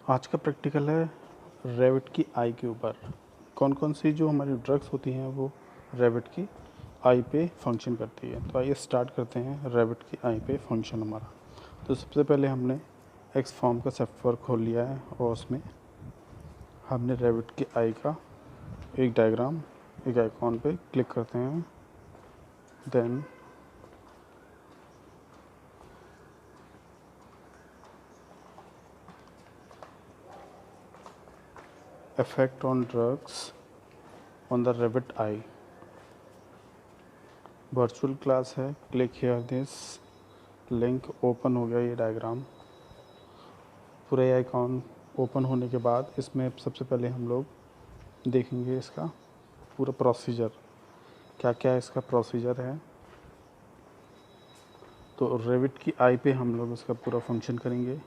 आज का प्रैक्टिकल है रैबिट की आई के ऊपर। कौन कौन सी जो हमारी ड्रग्स होती हैं वो रैबिट की आई पे फंक्शन करती है। तो आइए स्टार्ट करते हैं रैबिट की आई पे फंक्शन हमारा। तो सबसे पहले हमने एक्स फॉर्म का सॉफ्टवेयर खोल लिया है और उसमें हमने रैबिट की आई का एक डायग्राम एक आइकॉन पे क्लिक करते हैं। Then effect on drugs on the rabbit eye virtual class है। Click here this link. Open हो गया ये डायग्राम। पूरे आइकॉन ओपन होने के बाद इसमें सबसे पहले हम लोग देखेंगे इसका पूरा प्रोसीजर, क्या क्या इसका प्रोसीजर है। तो रैबिट की आई पे हम लोग इसका पूरा फंक्शन करेंगे।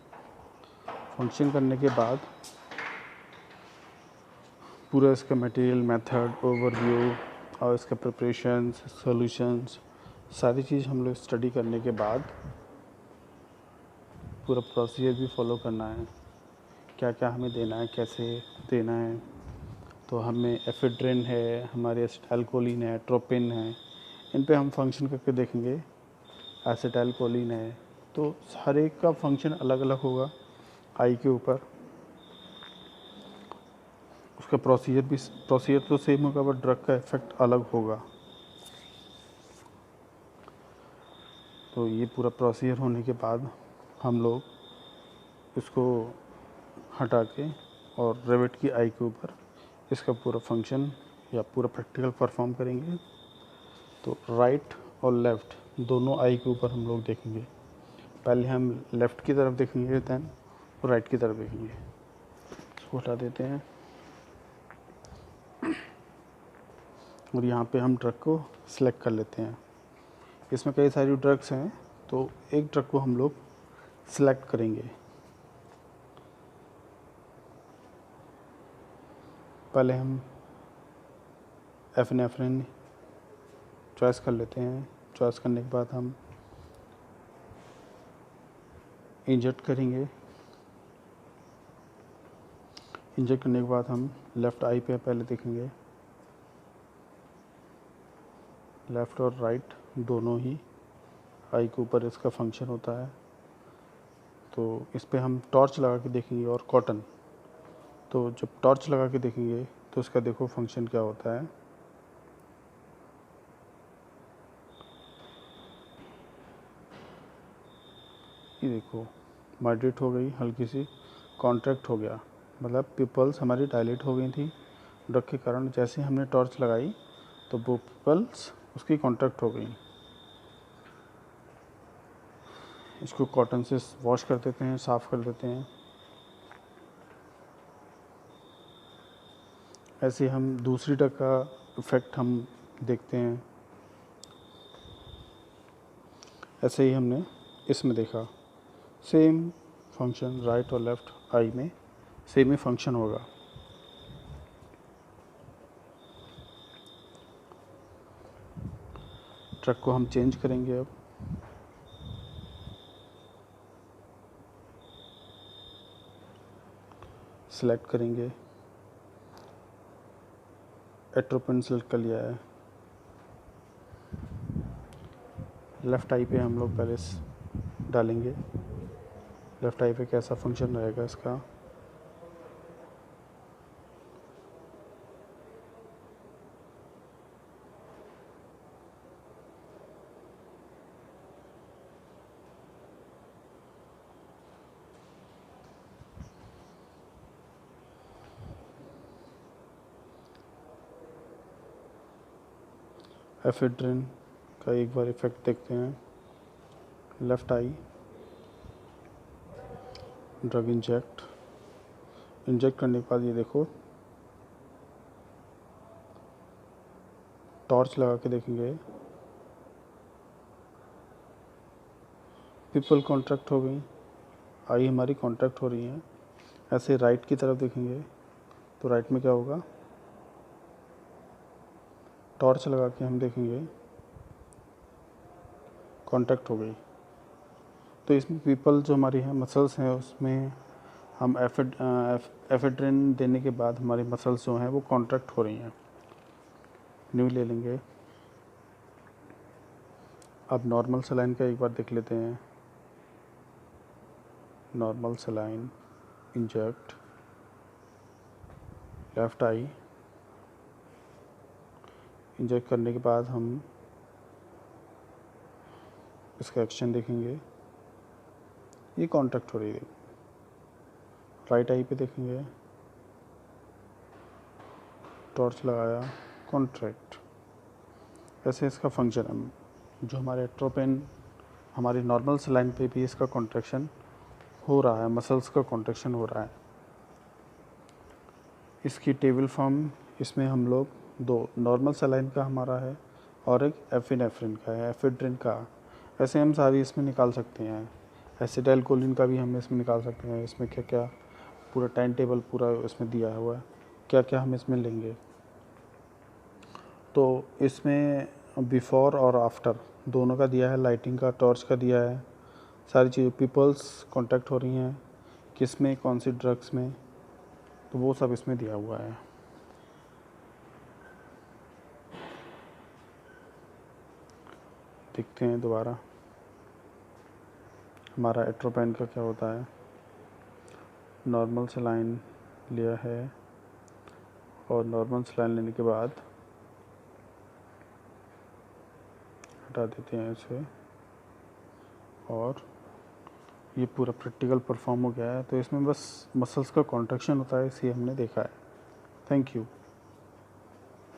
फंक्शन करने के बाद पूरा इसका मटेरियल, मेथड, ओवरव्यू और इसका प्रिपरेशंस, सॉल्यूशंस, सारी चीज़ हम लोग स्टडी करने के बाद पूरा प्रोसीजर भी फॉलो करना है। क्या क्या हमें देना है, कैसे देना है। तो हमें एफेड्रिन है, हमारे एसिटाइलकोलिन है, ट्रोपिन है, इन पे हम फंक्शन करके देखेंगे। एसिटाइलकोलिन है, तो हर एक का फंक्शन अलग अलग होगा आई के ऊपर। उसका प्रोसीजर तो सेम होगा बट ड्रग का इफेक्ट अलग होगा। तो ये पूरा प्रोसीजर होने के बाद हम लोग इसको हटा के और रैबिट की आई के ऊपर इसका पूरा फंक्शन या पूरा प्रैक्टिकल परफॉर्म करेंगे। तो राइट और लेफ़्ट दोनों आई के ऊपर हम लोग देखेंगे। पहले हम लेफ़्ट की तरफ देखेंगे, दैन राइट की तरफ देखेंगे। इसको हटा देते हैं और यहाँ पे हम ड्रग को सिलेक्ट कर लेते हैं। इसमें कई सारी ड्रग्स हैं, तो एक ड्रग को हम लोग सिलेक्ट करेंगे। पहले हम एफिनेफ्रिन चॉइस कर लेते हैं। चॉइस करने के बाद हम इंजेक्ट करेंगे। इंजेक्ट करने के बाद हम लेफ़्ट आई पे पहले देखेंगे। लेफ़्ट और राइट दोनों ही आई के ऊपर इसका फंक्शन होता है। तो इस पे हम टॉर्च लगा के देखेंगे और कॉटन। तो जब टॉर्च लगा के देखेंगे तो इसका देखो फंक्शन क्या होता है। ये देखो माइग्रेट हो गई, हल्की सी कॉन्ट्रैक्ट हो गया, मतलब पिपल्स हमारी डायलेट हो गई थी ड्रग के कारण। जैसे हमने टॉर्च लगाई तो वो पिपल्स उसकी कॉन्ट्रैक्ट हो गई। इसको कॉटन से वॉश कर देते हैं, साफ़ कर देते हैं। ऐसे हम दूसरी ड्रग का इफ़ेक्ट हम देखते हैं। ऐसे ही हमने इसमें देखा, सेम फंक्शन राइट और लेफ़्ट आई में सेम ही फंक्शन होगा। ट्रक को हम चेंज करेंगे। अब सिलेक्ट करेंगे, एट्रोपिन सेलेक्ट कर लिया है। लेफ़्ट आई पे हम लोग पहले डालेंगे। लेफ़्ट आई पे कैसा फंक्शन रहेगा इसका। एफेड्रिन का एक बार इफ़ेक्ट देखते हैं। लेफ़्ट आई, ड्रग इंजेक्ट करने के बाद ये देखो टॉर्च लगा के देखेंगे, पिपल कॉन्ट्रैक्ट हो गई, आई हमारी कॉन्ट्रैक्ट हो रही है। ऐसे राइट की तरफ देखेंगे तो राइट में क्या होगा, टॉर्च लगा के हम देखेंगे कॉन्टैक्ट हो गई। तो इसमें पीपल जो हमारी है मसल्स हैं उसमें हम एफेड्रिन देने के बाद हमारी मसल्स जो हैं वो कॉन्ट्रैक्ट हो रही हैं। न्यू ले लेंगे। अब नॉर्मल सलाइन का एक बार देख लेते हैं। नॉर्मल सलाइन इंजेक्ट लेफ़्ट आई। इंजेक्ट करने के बाद हम इसका एक्शन देखेंगे। ये कॉन्ट्रैक्ट हो रही है। राइट आई पे देखेंगे, टॉर्च लगाया, कॉन्ट्रैक्ट। ऐसे इसका फंक्शन है। जो हमारे एट्रोपिन हमारी नॉर्मल सलाइन पे भी इसका कॉन्ट्रैक्शन हो रहा है, मसल्स का कॉन्ट्रैक्शन हो रहा है। इसकी टेबल फॉर्म इसमें हम लोग दो नॉर्मल सलाइन का हमारा है और एक एफिनेफ्रिन का है, एफेड्रिन का। ऐसे हम सारी इसमें निकाल सकते हैं। एसिटाइलकोलिन का भी हम इसमें निकाल सकते हैं। इसमें क्या क्या पूरा टाइम टेबल पूरा इसमें दिया हुआ है, क्या क्या हम इसमें लेंगे। तो इसमें बिफ़ोर और आफ्टर दोनों का दिया है, लाइटिंग का, टॉर्च का दिया है, सारी चीज़ें पीपल्स कांटेक्ट हो रही हैं, किस में, कौन सी ड्रग्स में, तो वो सब इसमें दिया हुआ है। देखते हैं दोबारा हमारा एट्रोपाइन का क्या होता है। नॉर्मल सलाइन लिया है और नॉर्मल सलाइन लेने के बाद हटा देते हैं इसे और ये पूरा प्रैक्टिकल परफॉर्म हो गया है। तो इसमें बस मसल्स का कॉन्ट्रैक्शन होता है, इसे हमने देखा है। Thank you.